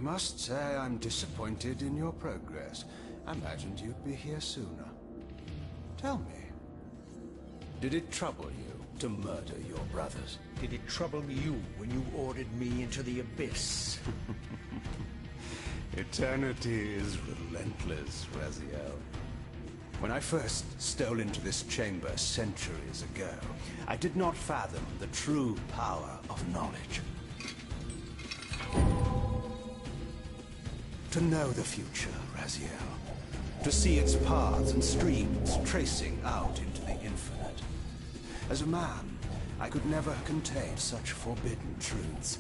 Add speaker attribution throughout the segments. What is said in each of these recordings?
Speaker 1: I must say I'm disappointed in your progress. I imagined you'd be here sooner. Tell me, did it trouble you to murder your brothers?
Speaker 2: Did it trouble you when you ordered me into the abyss?
Speaker 1: Eternity is relentless, Raziel. When I first stole into this chamber centuries ago, I did not fathom the true power of knowledge. To know the future, Raziel. To see its paths and streams tracing out into the infinite. As a man, I could never contain such forbidden truths.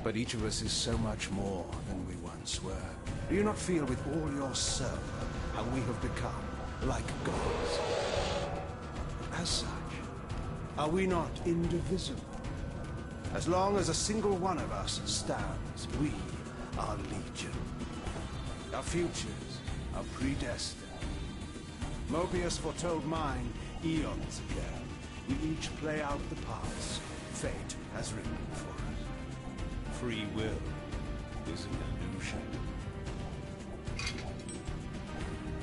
Speaker 1: But each of us is so much more than we once were. Do you not feel with all your soul how we have become like gods? As such, are we not indivisible? As long as a single one of us stands, we are legion. Our futures are predestined. Mobius foretold mine eons ago. We each play out the parts fate has written for us. Free will is an illusion.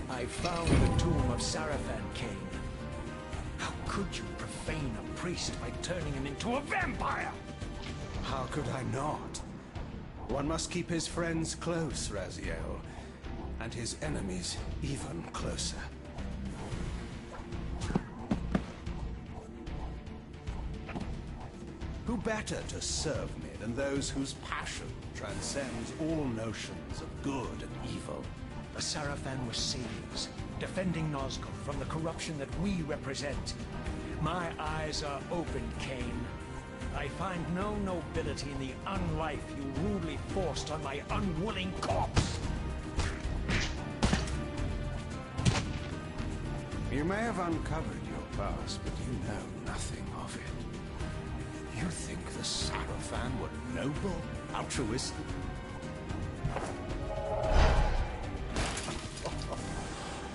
Speaker 2: I found the tomb of Sarafan, Kane. How could you profane a priest by turning him into a vampire?
Speaker 1: How could I not? One must keep his friends close, Raziel, and his enemies even closer. Who better to serve me than those whose passion transcends all notions of good and evil?
Speaker 2: The Sarafan were saviors, defending Nazgul from the corruption that we represent. My eyes are open, Kane. I find no nobility in the unlife you rudely forced on my unwilling corpse.
Speaker 1: You may have uncovered your past, but you know nothing of it. You think the Sarafan were noble, altruistic?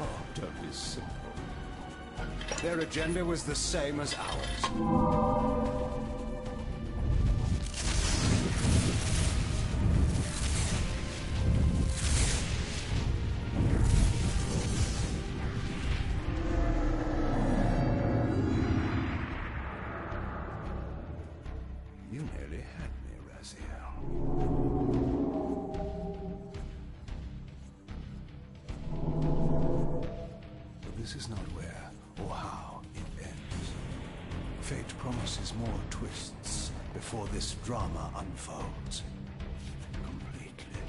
Speaker 1: Oh, don't be simple. Their agenda was the same as ours. You nearly had me, Raziel. But this is not where or how it ends. Fate promises more twists before this drama unfolds completely.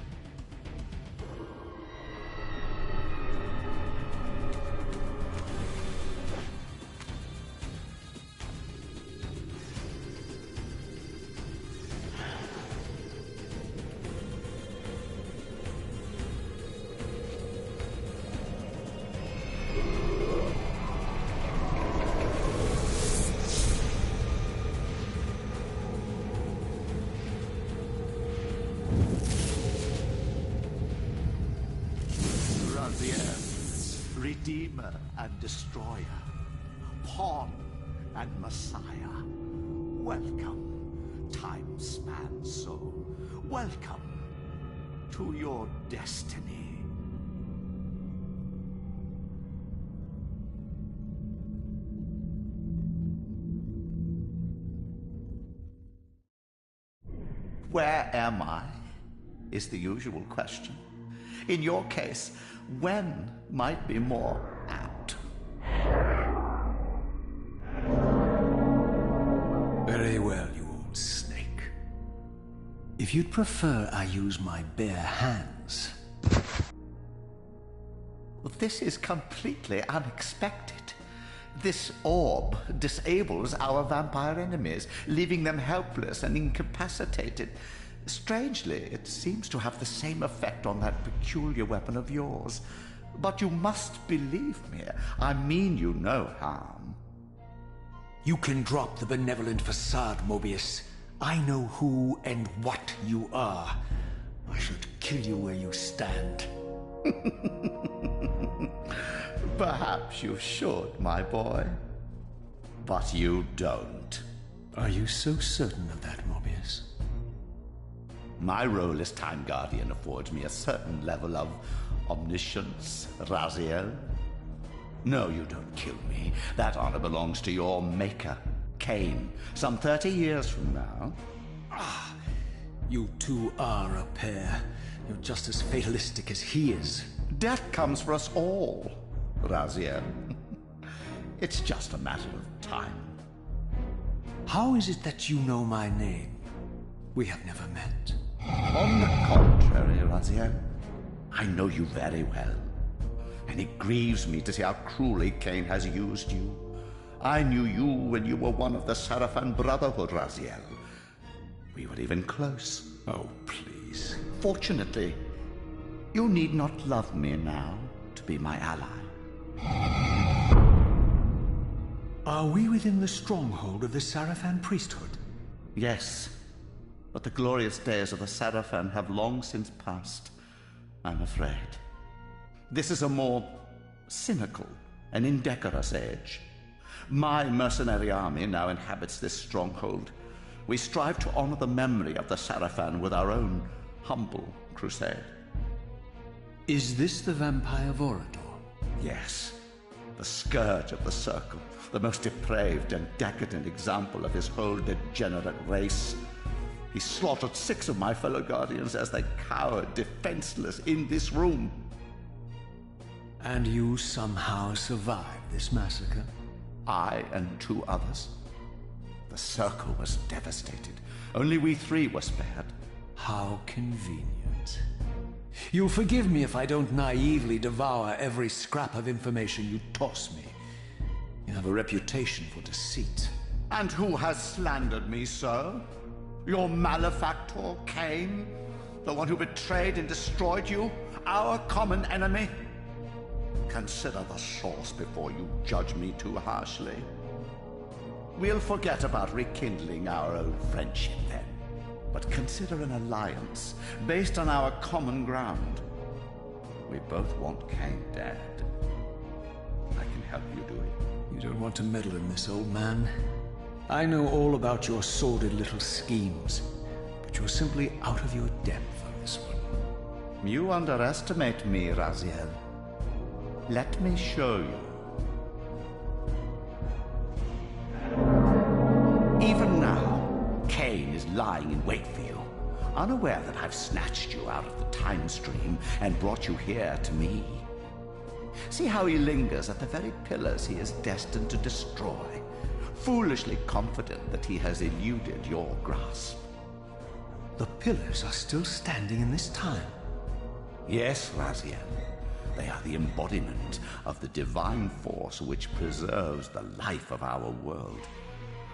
Speaker 3: Redeemer and Destroyer, Pawn and Messiah. Welcome, time-span soul. Welcome to your destiny. Where am I? Is the usual question. In your case, when might be more apt.
Speaker 1: Very well, you old snake. If you'd prefer I use my bare hands...
Speaker 3: Well, this is completely unexpected. This orb disables our vampire enemies, leaving them helpless and incapacitated. Strangely, it seems to have the same effect on that peculiar weapon of yours. But you must believe me. I mean you no harm.
Speaker 2: You can drop the benevolent facade, Mobius. I know who and what you are. I should kill you where you stand.
Speaker 3: Perhaps you should, my boy. But you don't.
Speaker 1: Are you so certain of that, Mobius?
Speaker 3: My role as Time Guardian affords me a certain level of omniscience, Raziel. No, you don't kill me. That honor belongs to your maker, Cain, some 30 years from now.
Speaker 2: You two are a pair. You're just as fatalistic as he is.
Speaker 3: Death comes for us all, Raziel. It's just a matter of time.
Speaker 2: How is it that you know my name? We have never met.
Speaker 3: On the contrary, Raziel, I know you very well. And it grieves me to see how cruelly Cain has used you. I knew you when you were one of the Sarafan Brotherhood, Raziel. We were even close.
Speaker 2: Oh, please.
Speaker 3: Fortunately, you need not love me now to be my ally.
Speaker 2: Are we within the stronghold of the Sarafan priesthood?
Speaker 3: Yes, but the glorious days of the Sarafan have long since passed, I'm afraid. This is a more cynical and indecorous age. My mercenary army now inhabits this stronghold. We strive to honor the memory of the Sarafan with our own humble crusade.
Speaker 2: Is this the vampire Vorador?
Speaker 3: Yes, the scourge of the Circle, the most depraved and decadent example of his whole degenerate race. He slaughtered 6 of my fellow Guardians as they cowered defenseless in this room.
Speaker 2: And you somehow survived this massacre?
Speaker 3: I and 2 others. The Circle was devastated. Only we 3 were spared.
Speaker 2: How convenient. You'll forgive me if I don't naively devour every scrap of information you toss me. You have a reputation for deceit.
Speaker 3: And who has slandered me, sir? Your malefactor, Cain? The one who betrayed and destroyed you? Our common enemy? Consider the source before you judge me too harshly. We'll forget about rekindling our old friendship then, but consider an alliance based on our common ground. We both want Cain dead. I can help you do it.
Speaker 2: You don't want to meddle in this, old man. I know all about your sordid little schemes, but you're simply out of your depth on this one.
Speaker 3: You underestimate me, Raziel. Let me show you. Even now, Cain is lying in wait for you, unaware that I've snatched you out of the time stream and brought you here to me. See how he lingers at the very pillars he is destined to destroy, foolishly confident that he has eluded your grasp.
Speaker 2: The pillars are still standing in this time.
Speaker 3: Yes, Raziel. They are the embodiment of the divine force which preserves the life of our world.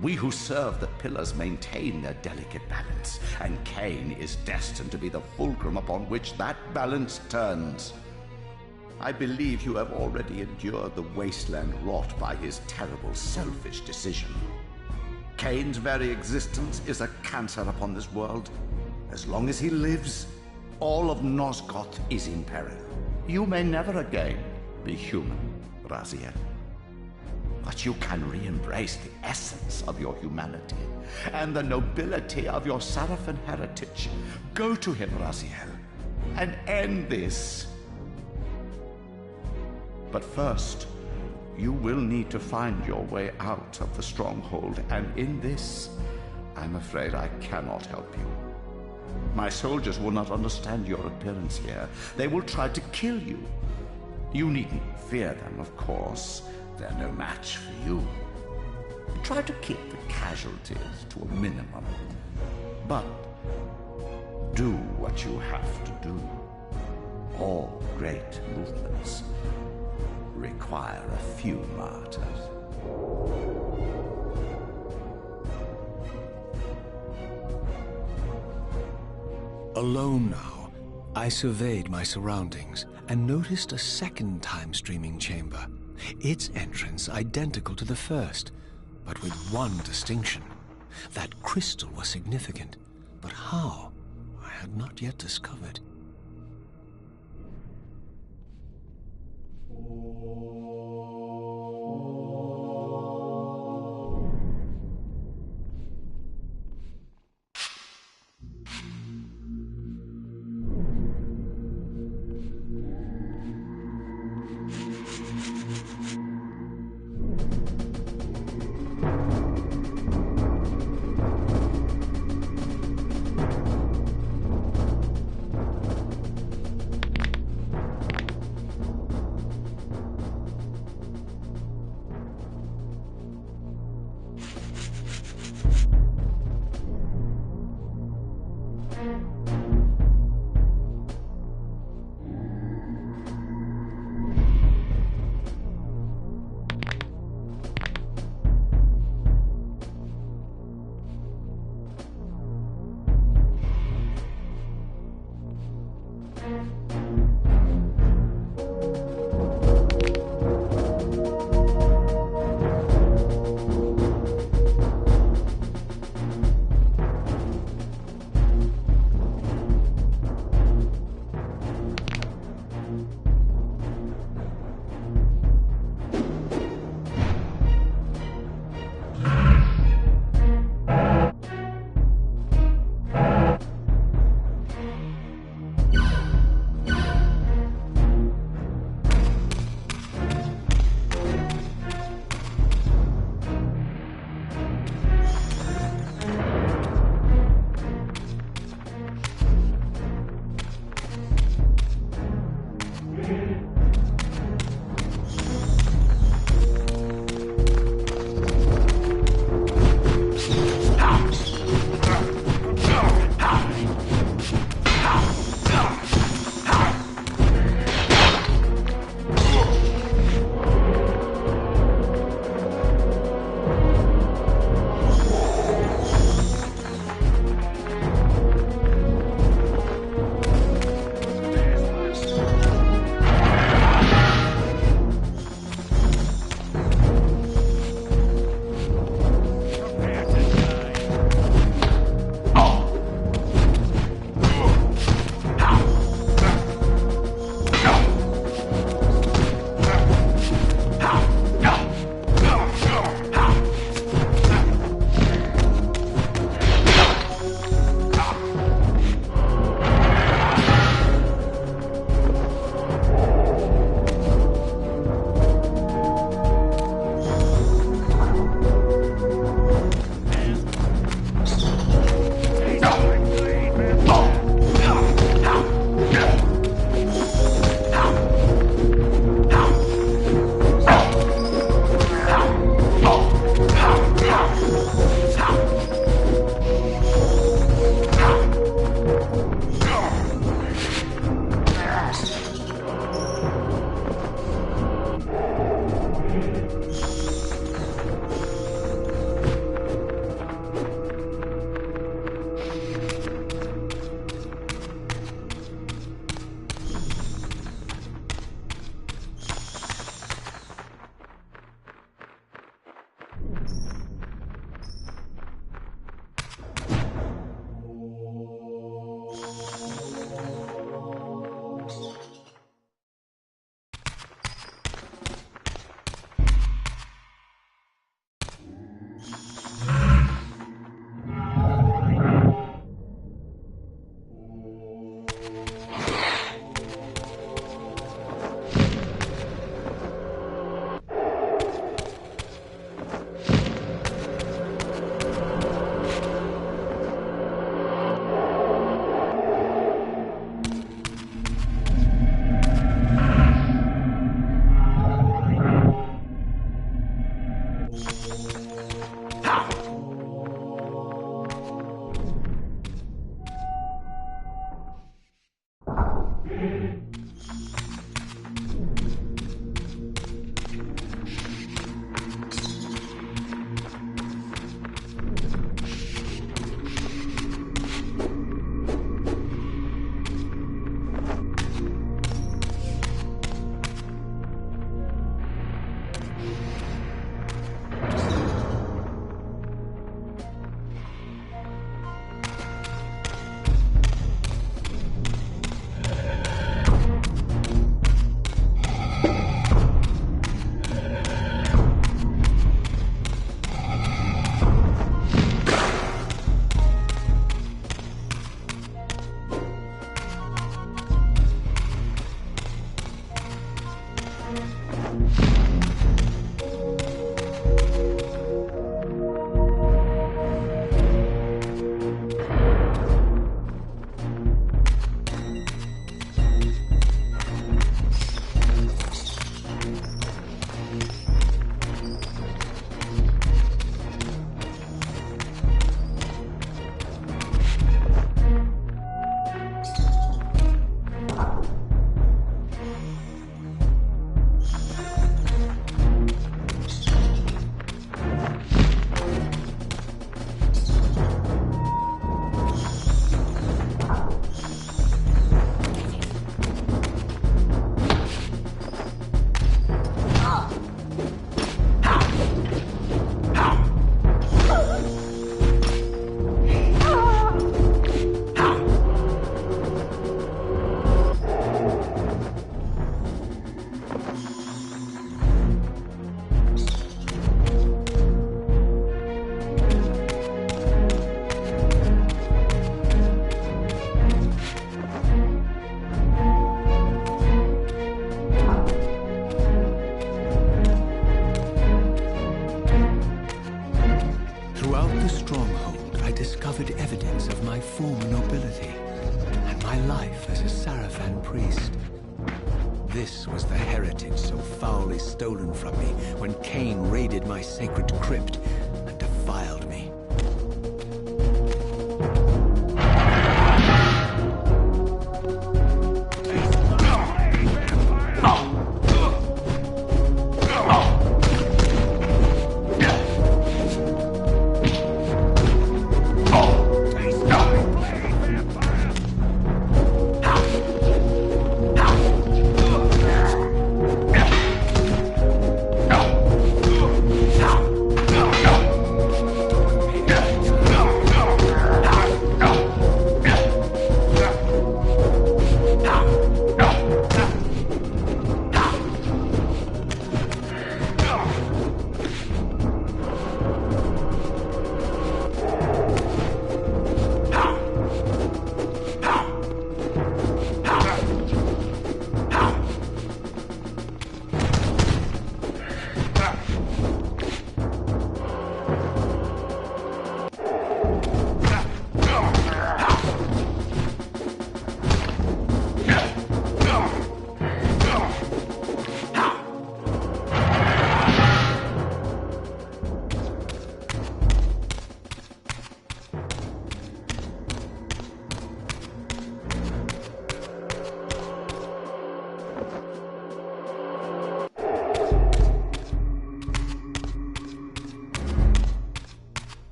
Speaker 3: We who serve the pillars maintain their delicate balance, and Cain is destined to be the fulcrum upon which that balance turns. I believe you have already endured the wasteland wrought by his terrible, selfish decision. Cain's very existence is a cancer upon this world. As long as he lives, all of Nosgoth is in peril. You may never again be human, Raziel. But you can re-embrace the essence of your humanity and the nobility of your Sarafan heritage. Go to him, Raziel, and end this. But first, you will need to find your way out of the stronghold, and in this, I'm afraid I cannot help you. My soldiers will not understand your appearance here. They will try to kill you. You needn't fear them, of course. They're no match for you. Try to keep the casualties to a minimum. But do what you have to do. All great movements require a few martyrs.
Speaker 2: Alone now, I surveyed my surroundings and noticed a second time-streaming chamber. Its entrance identical to the first, but with one distinction. That crystal was significant, but how? I had not yet discovered.
Speaker 1: former nobility, and my life as a Sarafan priest. This was the heritage so foully stolen from me when Cain raided my sacred crypt and defiled me.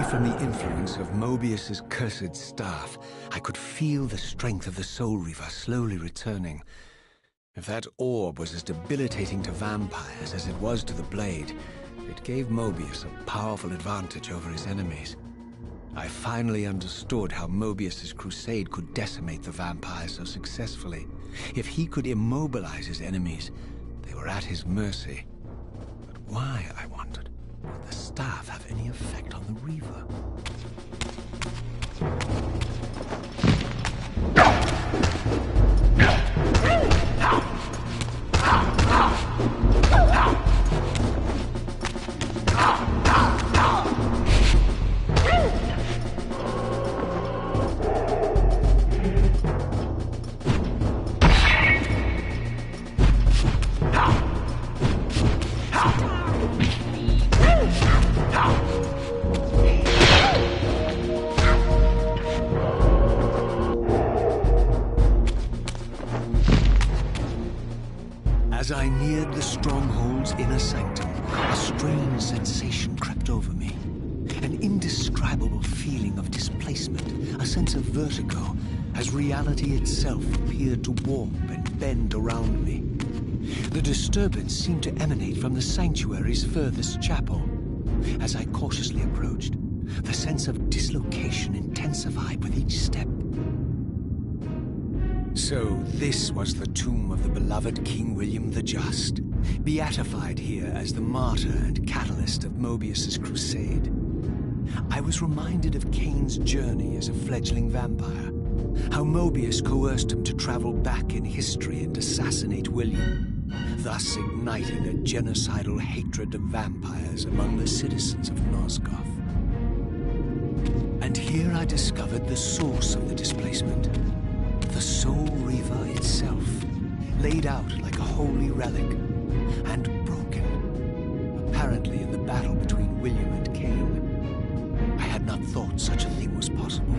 Speaker 1: From the influence of Mobius's cursed staff, I could feel the strength of the Soul Reaver slowly returning. If that orb was as debilitating to vampires as it was to the blade, it gave Mobius a powerful advantage over his enemies. I finally understood how Mobius's crusade could decimate the vampires so successfully. If he could immobilize his enemies, they were at his mercy. But why, I wondered, would the staff have any effect on the Reaver?
Speaker 2: Raziel's inner sanctum, a strange sensation crept over me. An indescribable feeling of displacement, a sense of vertigo, as reality itself appeared to warp and bend around me. The disturbance seemed to emanate from the sanctuary's furthest chapel. As I cautiously approached, the sense of dislocation intensified with each step. So this was the tomb of the beloved King William the Just, beatified here as the martyr and catalyst of Mobius's crusade. I was reminded of Kane's journey as a fledgling vampire, how Mobius coerced him to travel back in history and assassinate William, thus igniting a genocidal hatred of vampires among the citizens of Nosgoth. And here I discovered the source of the displacement. The Soul Reaver itself, laid out like a holy relic, and broken, apparently in the battle between William and Kane. I had not thought such a thing was possible,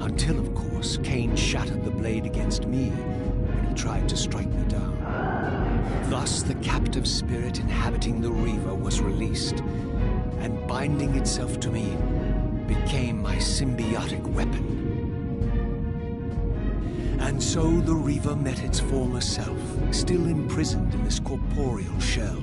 Speaker 2: until, of course, Kane shattered the blade against me when he tried to strike me down. Thus, the captive spirit inhabiting the Reaver was released, and binding itself to me, became my symbiotic weapon. And so the Reaver met its former self, still imprisoned in this corporeal shell.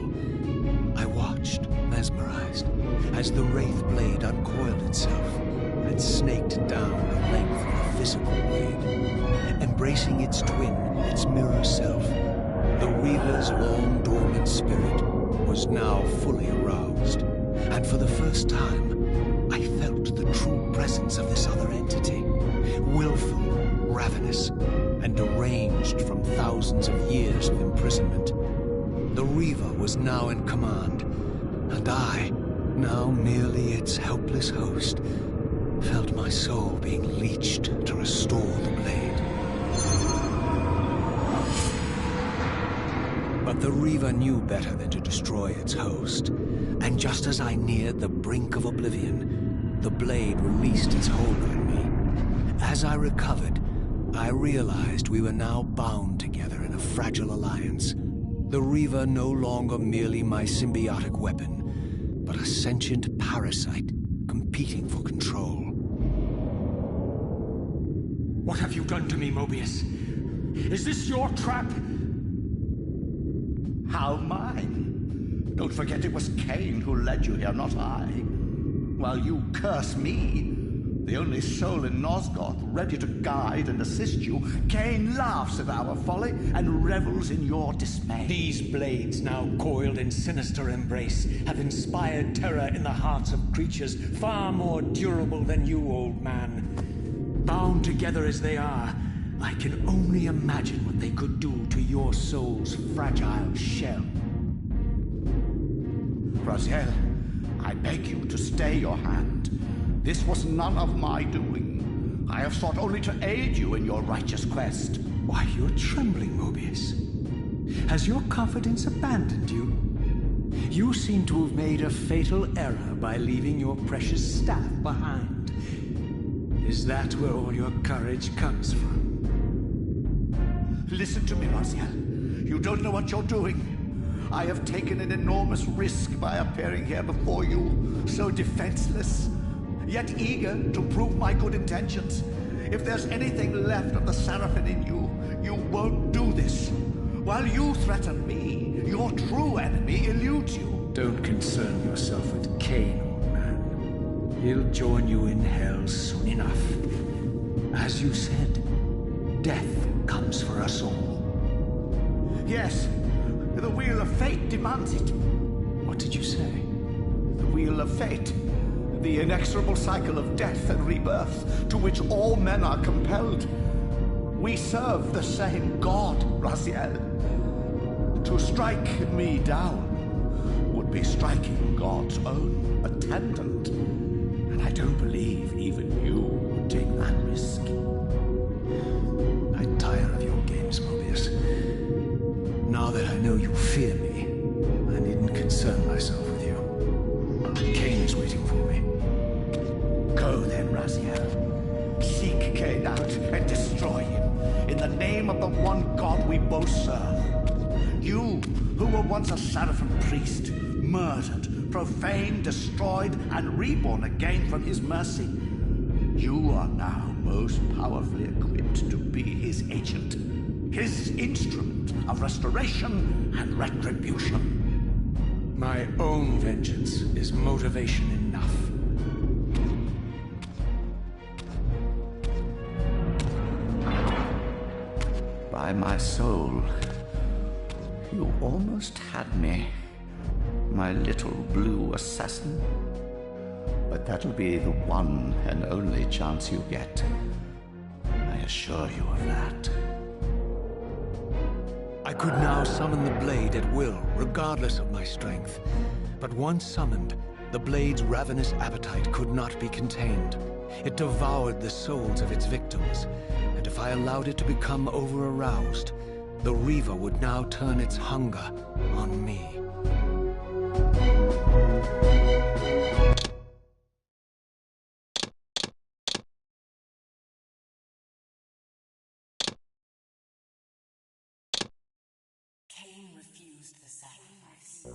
Speaker 2: I watched, mesmerized, as the Wraith blade uncoiled itself and snaked down the length of the physical blade. Embracing its twin, its mirror self, the Reaver's long-dormant spirit was now fully aroused. And for the first time, I felt the true presence of this other entity, willful, ravenous, and deranged from thousands of years of imprisonment. The Reaver was now in command, and I, now merely its helpless host, felt my soul being leached to restore the blade. But the Reaver knew better than to destroy its host, and just as I neared the brink of oblivion, the blade released its hold on me. As I recovered, I realized we were now bound together in a fragile alliance. The Reaver no longer merely my symbiotic weapon, but a sentient parasite competing for control.
Speaker 4: What have you done to me, Mobius? Is this your trap?
Speaker 3: How mine? Don't forget it was Kane who led you here, not I. While you curse me, the only soul in Nosgoth ready to guide and assist you, Kane laughs at our folly and revels in your dismay.
Speaker 2: These blades, now coiled in sinister embrace, have inspired terror in the hearts of creatures far more durable than you, old man. Bound together as they are, I can only imagine what they could do to your soul's fragile shell.
Speaker 3: Raziel, I beg you to stay your hand. This was none of my doing. I have sought only to aid you in your righteous quest.
Speaker 2: Why, you're trembling, Mobius. Has your confidence abandoned you? You seem to have made a fatal error by leaving your precious staff behind. Is that where all your courage comes from?
Speaker 3: Listen to me, Raziel. You don't know what you're doing. I have taken an enormous risk by appearing here before you, so defenseless, yet eager to prove my good intentions. If there's anything left of the Seraphim in you, you won't do this. While you threaten me, your true enemy eludes you.
Speaker 2: Don't concern yourself with Kane, old man. He'll join you in hell soon enough. As you said, death comes for us all.
Speaker 3: Yes, the wheel of fate demands it.
Speaker 2: What did you say?
Speaker 3: The wheel of fate. The inexorable cycle of death and rebirth to which all men are compelled. We serve the same God, Raziel. To strike me down would be striking God's own attendant. And I don't believe even you would take that risk.
Speaker 2: I tire of your games, Mobius. Now that I know you fear me, I needn't concern myself with you. Kane is waiting for me.
Speaker 3: Go then, Raziel. Seek Kane out and destroy him in the name of the one God we both serve. You, who were once a Seraphim priest, murdered, profaned, destroyed, and reborn again from his mercy. You are now most powerfully equipped to be his agent, his instrument of restoration and retribution.
Speaker 2: My own vengeance is motivation enough.
Speaker 3: By my soul, you almost had me, my little blue assassin. But that'll be the one and only chance you get. I assure you of that.
Speaker 2: I could now summon the blade at will, regardless of my strength. But once summoned, the blade's ravenous appetite could not be contained. It devoured the souls of its victims, and if I allowed it to become over-aroused, the Reaver would now turn its hunger on me.
Speaker 5: Cain refused the sacrifice.